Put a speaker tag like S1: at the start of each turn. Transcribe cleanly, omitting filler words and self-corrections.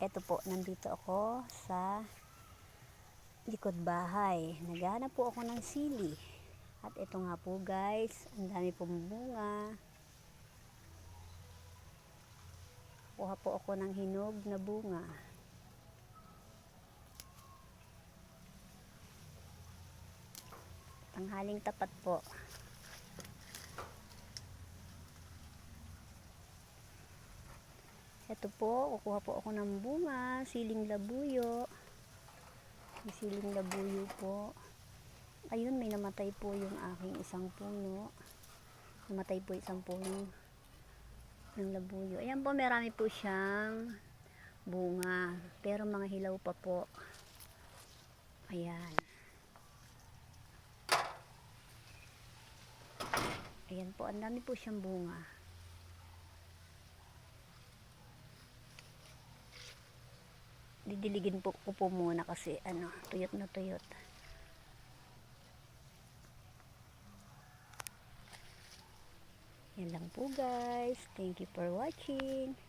S1: Eto po, nandito ako sa likod bahay. Naghahanap po ako ng sili. At ito nga po guys, ang dami pong bunga. Kuha po ako ng hinog na bunga. Tanghaling tapat po. Ito po, kukuha po ako ng bunga, siling labuyo. May siling labuyo po. Ayun, may namatay po yung aking isang puno. Namatay po isang puno ng labuyo. Ayan po, marami po siyang bunga. Pero mga hilaw pa po. Ayan. Ayan po, ang dami po siyang bunga. Didiligin po ko po muna kasi tuyot na tuyot. Yan lang po guys. Thank you for watching.